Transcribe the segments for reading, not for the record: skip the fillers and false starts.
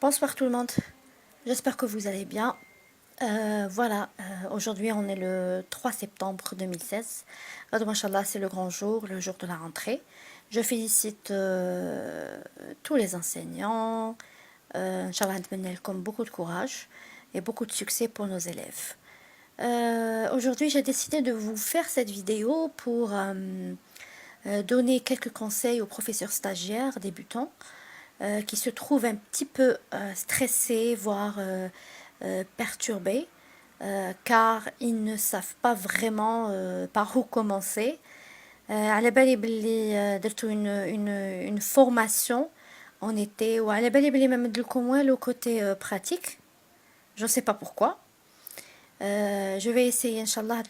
Bonsoir tout le monde, j'espère que vous allez bien. Aujourd'hui on est le 3 septembre 2016. Machallah, c'est le grand jour, le jour de la rentrée. Je félicite tous les enseignants. Inch'Allah, comme beaucoup de courage et beaucoup de succès pour nos élèves. Aujourd'hui, j'ai décidé de vous faire cette vidéo pour donner quelques conseils aux professeurs stagiaires débutants qui se trouvent un petit peu stressés, voire perturbés, car ils ne savent pas vraiment par où commencer. على بالي بلي درتو une formation en été وعلى بالي بلي ما مدلكم والو côté pratique. Je ne sais pas pourquoi. Je vais essayer, Inch'Allah,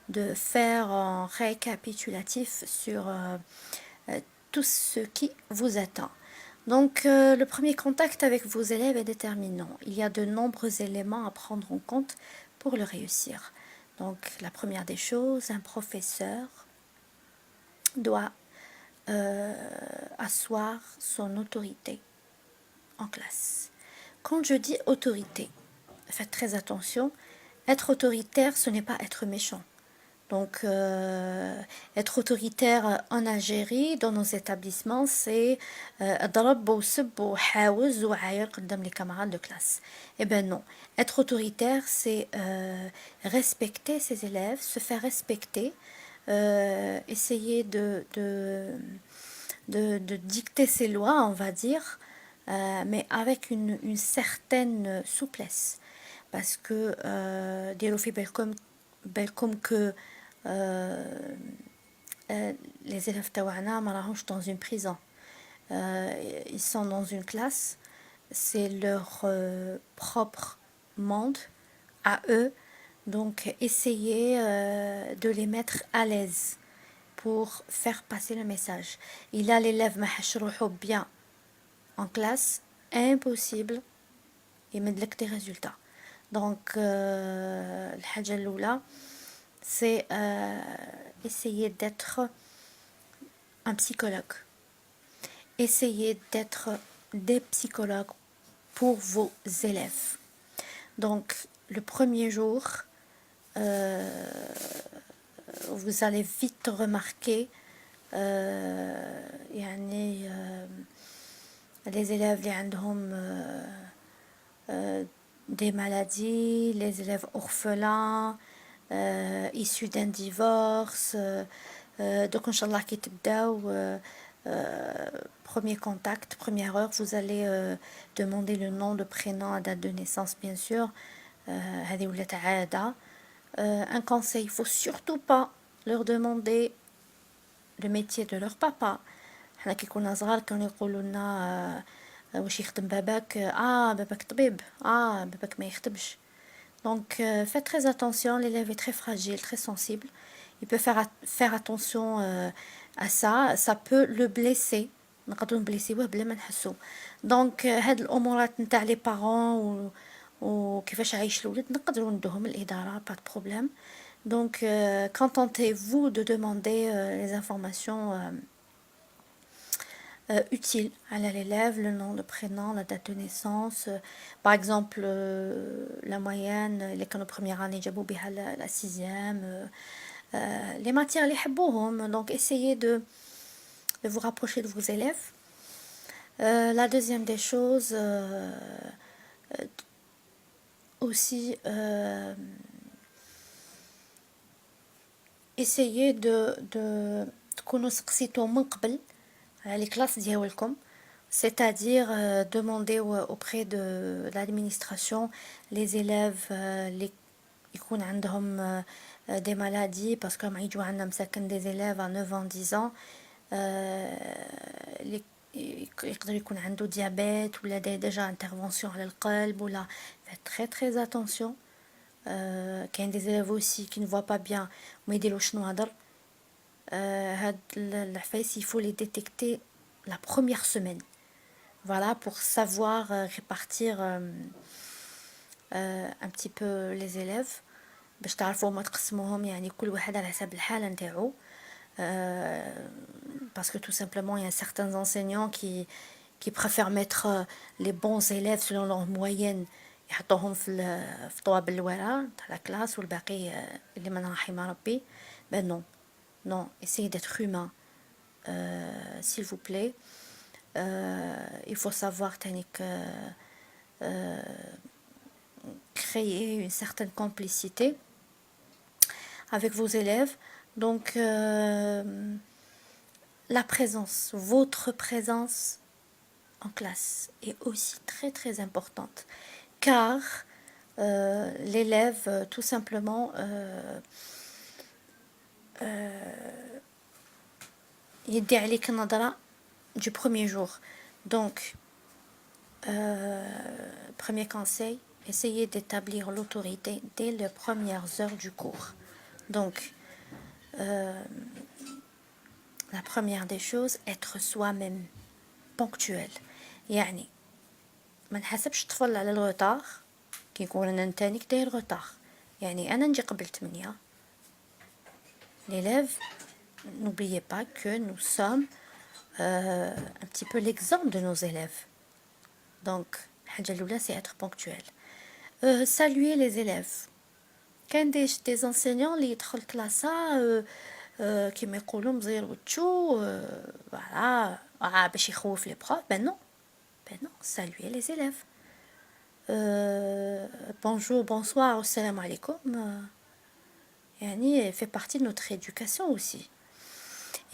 de faire un récapitulatif sur tout ce qui vous attend. Donc, le premier contact avec vos élèves est déterminant. Il y a de nombreux éléments à prendre en compte pour le réussir. Donc, la première des choses, un professeur doit asseoir son autorité en classe. Quand je dis autorité, faites très attention, être autoritaire, ce n'est pas être méchant. Donc, être autoritaire en Algérie, dans nos établissements, c'est ضرب وسب وحاوز وعاير قدام les camarades de classe. Eh bien non. Être autoritaire, c'est respecter ses élèves, se faire respecter, essayer de dicter ses lois, on va dire, mais avec une certaine souplesse. Parce que, ديروا في بالكم que les élèves taouana مراهمش dans une prison. Ils sont dans une classe, c'est leur propre monde à eux, donc essayez de les mettre à l'aise pour faire passer le message. Il a l'élève mahashrouhou bien en classe, impossible يمدلك des résultats. Donc الحاجة الأولى c'est essayer d'être un psychologue. Essayez d'être des psychologues pour vos élèves. Donc, le premier jour, vous allez vite remarquer les élèves qui ont des maladies, les élèves orphelins, issus d'un divorce. Donc, Inch'Allah, qui premier contact, première heure, vous allez demander le nom, le prénom, la date de naissance, bien sûr. Un conseil, il ne faut surtout pas leur demander le métier de leur papa. حنا كي كنا صغار كانوا يقولوا لنا واش يخدم باباك باباك طبيب باباك ما يخدمش. Donc faites très attention, l'élève est très fragile, très sensible. Il peut faire attention à ça, ça peut le blesser. نقدروا نبليسيوه بلا ما نحسو. دونك هاد الامورات نتاع لي بارون وكيفاش عايش الولد نقدروا ندوهم الاداره pas de problème. Donc contentez-vous de demander les informations utiles à l'élève, le nom, le prénom, la date de naissance. Par exemple, la moyenne, les canaux première année, جابوا بها la sixième. Les matières, les حبوهم. Donc essayez de vous rapprocher de vos élèves. La deuxième des choses, aussi, essayez de تكونوا سقسيتو من قبل على les classes ديالكم, c'est-à-dire demander auprès de l'administration les élèves les يكون عندهم des maladies, parce que ما يجوا عندنا مساكن des élèves à 9 ans 10 ans يقدر يكون عنده diabète ولا déjà intervention على القلب ولا. Faites très très attention. كاين des élèves aussi qui ne voient pas bien وما يديروش شنو هضر. هاد العفايس il faut les détecter la première semaine, voilà, pour savoir répartir un petit peu les élèves باش تعرفوا ما تقسموهم, يعني كل واحد على حسب الحالة نتاعو. Parce que tout simplement il y a certains enseignants qui qui préfèrent mettre les bons élèves selon leur moyenne يحطوهم في طواب الورا تاع la classe والباقي اللي من رحم ربي. Ben non, non, essayez d'être humain, s'il vous plaît. Il faut savoir créer une certaine complicité avec vos élèves. Donc, la présence, votre présence en classe est aussi très très importante. Car l'élève, tout simplement, يدي عليك النظرة du premier jour. Donc, premier conseil, essayez d'établir l'autorité dès les premières heures du cours. Donc, la première des choses, être soi-même ponctuel. يعني ما نحسبش الطفل على الغوطار كي يقول انا نتانيك داير غوطار. يعني انا نجي قبل 8. l'élève, n'oubliez pas que nous sommes un petit peu l'exemple de nos élèves. Donc, الحاجة الأولى c'est être ponctuel. Saluer les élèves. كاين des enseignants اللي يدخل كلاسة كيما يقولوا مزير وتشو فوالا باش يخوف لي بروف. Ben non, saluer les élèves. Bonjour, bonsoir, salam alaikum. Yani fait partie de notre éducation aussi.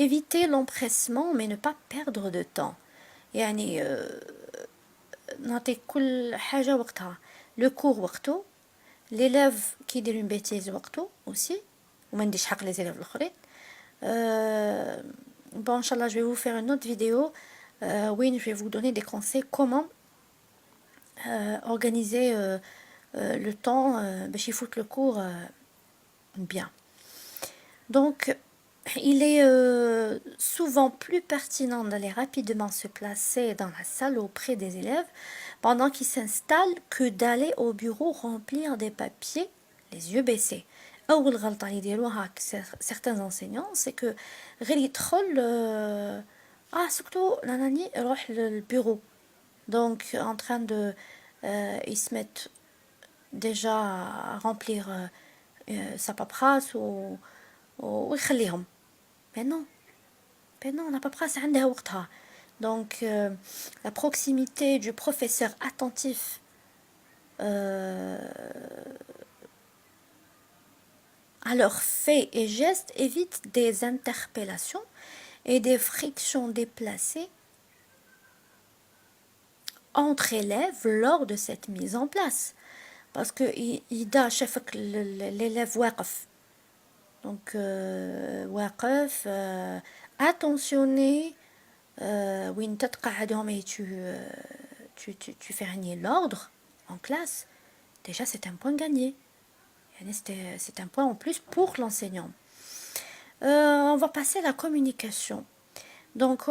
Éviter l'empressement mais ne pas perdre de temps. يعني نعطي كل حاجة وقتها. Le cours وقته. L'élève qui dit une bêtise وقته aussi. وما نديش حق les élèves الآخرين. Bon, Inch'Allah, je vais vous faire une autre vidéo où je vais vous donner des conseils comment organiser le temps باش يفوت le cours bien. Donc, il est souvent plus pertinent d'aller rapidement se placer dans la salle auprès des élèves pendant qu'ils s'installent que d'aller au bureau remplir des papiers les yeux baissés. أول غلطة يديروها certains enseignants c'est que غير يدخل سكتو ناني روح للبيرو. Donc en train de ils se mettent déjà à remplir sa paperasse ويخليهم. Mais non, la paperasse عندها وقتها. Donc la proximité du professeur attentif à leurs faits et gestes évite des interpellations et des frictions déplacées entre élèves lors de cette mise en place. Parce que إذا شافك l'élève واقف donc واقف attentionné وين تتقعدهم et tu fais régner l'ordre en classe, déjà c'est un point gagné. C'est un point en plus pour l'enseignant. On va passer à la communication. Donc,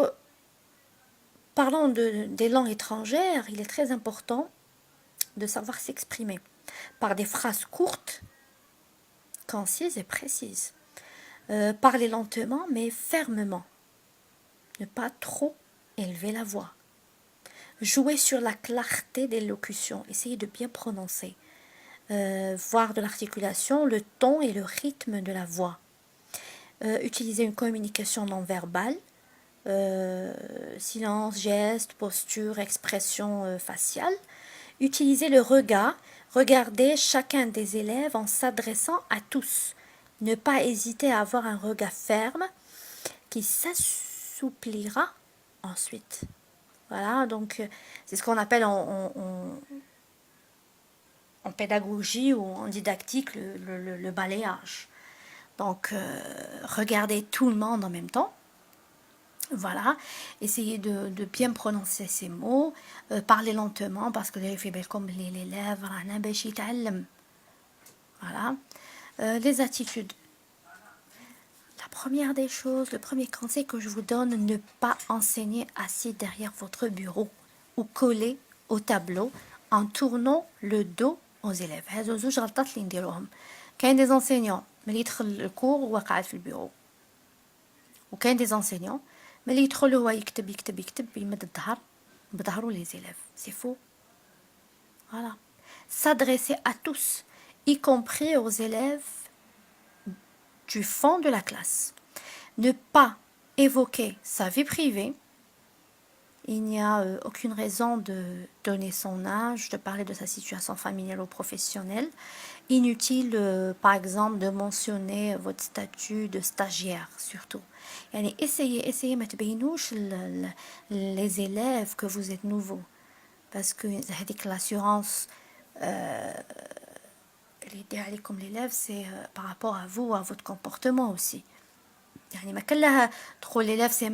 parlant des langues étrangères, il est très important de savoir s'exprimer par des phrases courtes, concises et précises. Parler lentement mais fermement. Ne pas trop élever la voix. Jouer sur la clarté des locutions. Essayez de bien prononcer. Voir de l'articulation, le ton et le rythme de la voix. Utiliser une communication non verbale. Silence, geste, posture, expression faciale. Utiliser le regard. Regarder chacun des élèves en s'adressant à tous. Ne pas hésiter à avoir un regard ferme qui s'assouplira ensuite. Voilà, donc c'est ce qu'on appelle en pédagogie ou en didactique le balayage. Donc regardez tout le monde en même temps. Voilà, essayez de bien prononcer ces mots, parlez lentement parce que les lèvres, voilà. Les attitudes. La première des choses, le premier conseil que je vous donne, ne pas enseigner assis derrière votre bureau ou collé au tableau en tournant le dos aux élèves. هذو زوج غلطات اللي نديروهم. كاين des enseignants ملي يدخل الكور هو قاعد في البيرو. وكاين des enseignants ملي يدخل هو يكتب يمد الظهر les élèves. C'est faux. Voilà. S'adresser à tous, y compris aux élèves du fond de la classe. Ne pas évoquer sa vie privée. Il n'y a aucune raison de donner son âge, de parler de sa situation familiale ou professionnelle. Inutile, par exemple, de mentionner votre statut de stagiaire, surtout. Yani essayez ما تبينوش les élèves que vous êtes nouveau. Parce que l'assurance l'idée comme l'élève, c'est par rapport à vous, à votre comportement aussi. يعني ما كلها تقول l'élève c'est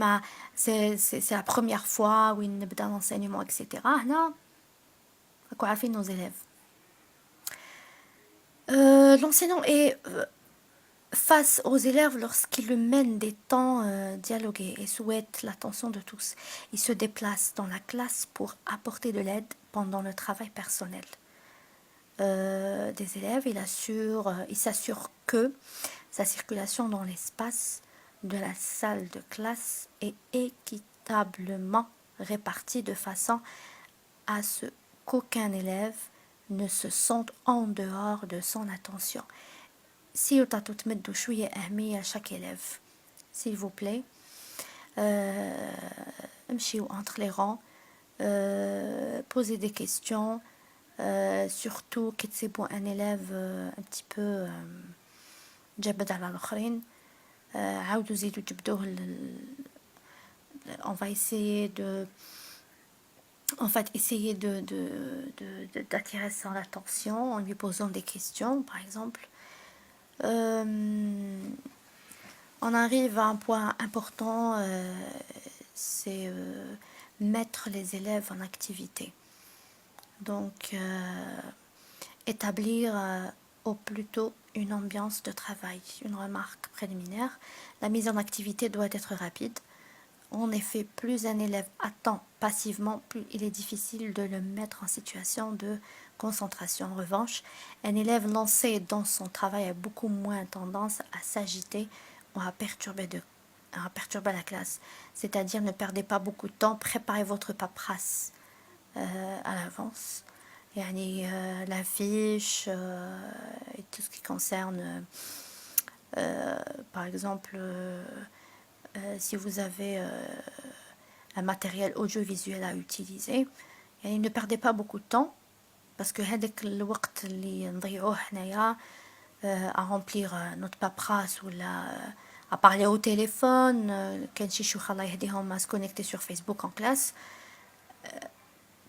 la première fois وين نبدا l'enseignement etc. هنا راكو عارفين nos élèves. L'enseignant est face aux élèves lorsqu'il mène des temps dialogués et souhaite l'attention de tous. Il se déplace dans la classe pour apporter de l'aide pendant le travail personnel des élèves. Il s'assure que sa circulation dans l'espace de la salle de classe est équitablement répartie de façon à ce qu'aucun élève ne se sente en dehors de son attention. Si vous avez à chaque élève, s'il vous plaît, entre les rangs, posez des questions, surtout que c'est pour un élève un petit peu جبد على الآخرين. عاودوا زيدوا تبدوه on va essayer de d'attirer son attention en lui posant des questions, par exemple. On arrive à un point important, c'est mettre les élèves en activité. Donc, établir au plus tôt une ambiance de travail. Une remarque préliminaire, la mise en activité doit être rapide. En effet, plus un élève attend passivement, plus il est difficile de le mettre en situation de concentration. En revanche, un élève lancé dans son travail a beaucoup moins tendance à s'agiter ou à perturber la classe. C'est-à-dire, ne perdez pas beaucoup de temps, préparez votre paperasse à l'avance. La fiche et tout ce qui concerne, par exemple, si vous avez un matériel audiovisuel à utiliser, ne perdez pas beaucoup de temps parce que هذاك الوقت اللي نضيعوه حنايا à remplir notre paperasse ou à parler au téléphone, كان شي شيوخ الله يهديهم à se connecter sur Facebook en classe,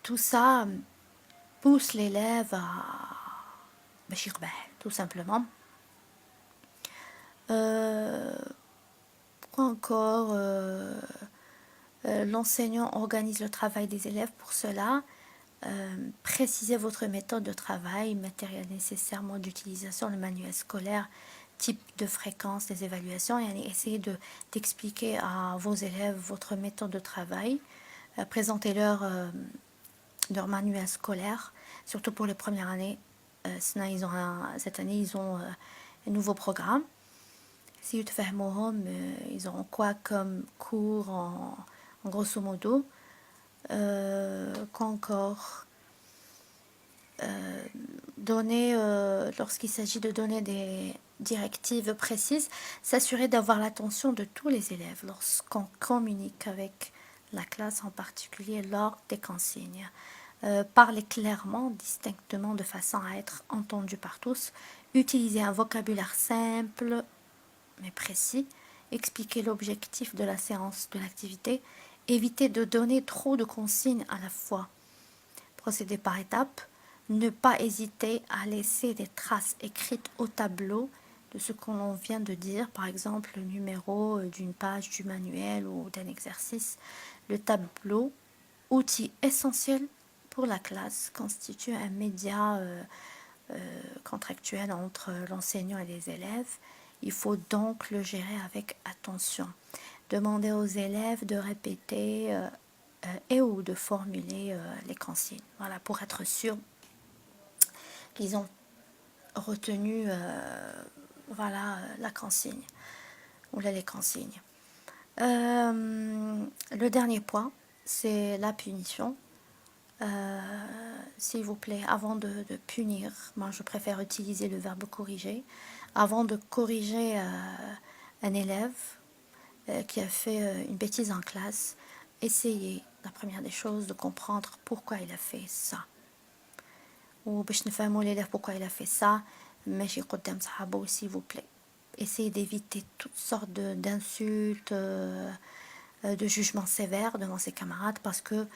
tout ça pousse l'élève à باش يقبح, tout simplement. Quoi encore, l'enseignant organise le travail des élèves. Pour cela, précisez votre méthode de travail, matériel nécessaire, mode d'utilisation, le manuel scolaire, type de fréquence des évaluations, et essayez d'expliquer à vos élèves votre méthode de travail. Présentez-leur leur manuel scolaire, surtout pour les premières années. Sinon, cette année, ils ont un nouveau programme. Si ils auront quoi comme cours en grosso modo. Qu'encore donner, lorsqu'il s'agit de donner des directives précises, s'assurer d'avoir l'attention de tous les élèves lorsqu'on communique avec la classe, en particulier lors des consignes. Parler clairement, distinctement, de façon à être entendu par tous. Utiliser un vocabulaire simple mais précis. Expliquer l'objectif de la séance de l'activité. Éviter de donner trop de consignes à la fois. Procéder par étapes. Ne pas hésiter à laisser des traces écrites au tableau de ce qu'on vient de dire, par exemple le numéro d'une page du manuel ou d'un exercice. Le tableau, outil essentiel pour la classe, constitue un média contractuel entre l'enseignant et les élèves. Il faut donc le gérer avec attention. Demandez aux élèves de répéter et ou de formuler les consignes. Voilà, pour être sûr qu'ils ont retenu la consigne ou les consignes. Le dernier point, c'est la punition. S'il vous plaît, avant de punir, moi je préfère utiliser le verbe corriger. Avant de corriger un élève qui a fait une bêtise en classe, essayez, la première des choses, de comprendre pourquoi il a fait ça. Ou باش نفهموا l'élève pourquoi il a fait ça, ماشي قدام صحابه, s'il vous plaît. Essayez d'éviter toutes sortes d'insultes, de jugements sévères devant ses camarades, parce que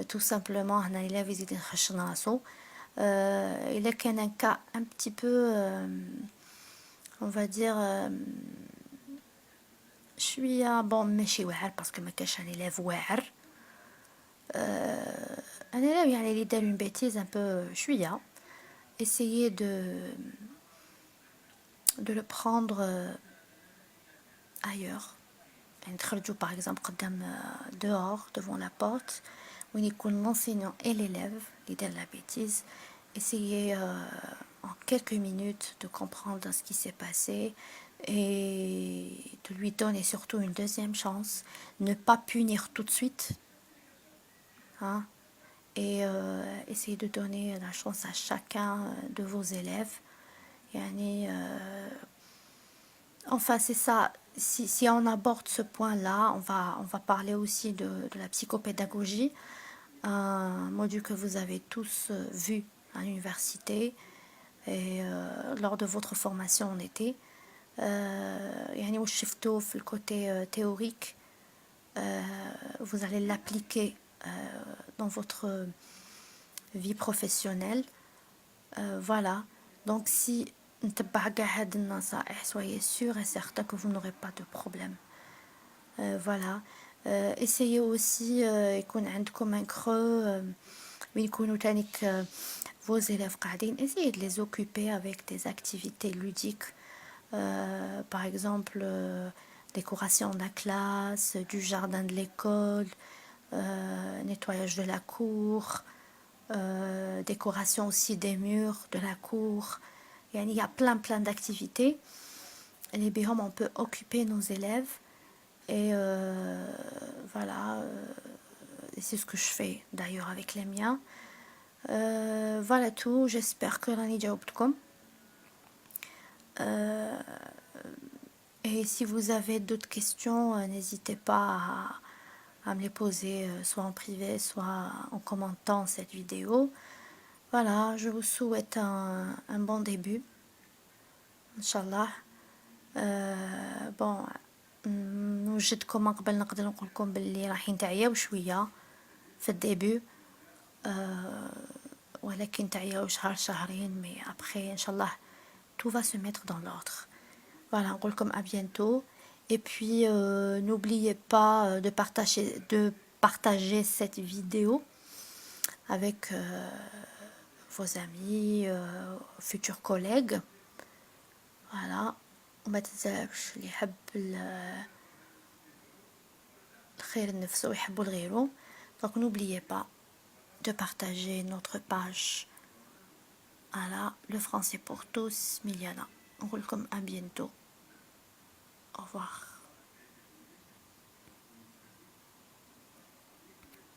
tout simplement un élève يزيد يخشن راسو. Il est qu'un cas un petit peu, on va dire, شوية bon ماشي واعر, parce que ما كاش un élève واعر. Un élève يعني اللي دار une bêtise un peu شوية, essayez de le prendre ailleurs. يعني تخرجوا par exemple قدام dehors, devant la porte, où il y a l'enseignant et l'élève qui donnent la bêtise. Essayez en quelques minutes de comprendre ce qui s'est passé et de lui donner surtout une deuxième chance. Ne pas punir tout de suite, hein, et essayez de donner la chance à chacun de vos élèves. Enfin, c'est ça. Si on aborde ce point-là, on va parler aussi de la psychopédagogie, un module que vous avez tous vu à l'université et lors de votre formation en été. يعني واش شفتوا في le côté théorique, vous allez l'appliquer dans votre vie professionnelle. Voilà. Donc si نتبع كاع هاد النصائح, soyez sûr et certain que vous n'aurez pas de problème. Voilà. Essayez aussi يكون عندكم un creux وين يكونوا تانيك vos élèves قاعدين. Essayez de les occuper avec des activités ludiques. Par exemple, décoration de la classe, du jardin de l'école, nettoyage de la cour, décoration aussi des murs de la cour. Il y a plein d'activités. Les BIHOM, on peut occuper nos élèves. Et voilà, c'est ce que je fais d'ailleurs avec les miens. Voilà tout, j'espère que راني جاوبتكم. Et si vous avez d'autres questions, n'hésitez pas à me les poser, soit en privé, soit en commentant cette vidéo. Voilà, je vous souhaite un bon début, Inch'Allah. Bon, نوجدكم قبل نقدر نقولكم باللي رايحين تعياو شوية في الديبي, ولكن تعياو شهر شهرين, mais après Inch'Allah tout va se mettre dans l'ordre. Voilà, نقولكم à bientôt. Et puis n'oubliez pas de partager cette vidéo avec vos amis, futurs collègues. Voilà. وما تنساوش اللي يحب الخير لنفسه ويحبوا لغيره. Donc n'oubliez pas de partager notre page. Voilà, le français pour tous, Miliana. نقولكم à bientôt. Au revoir.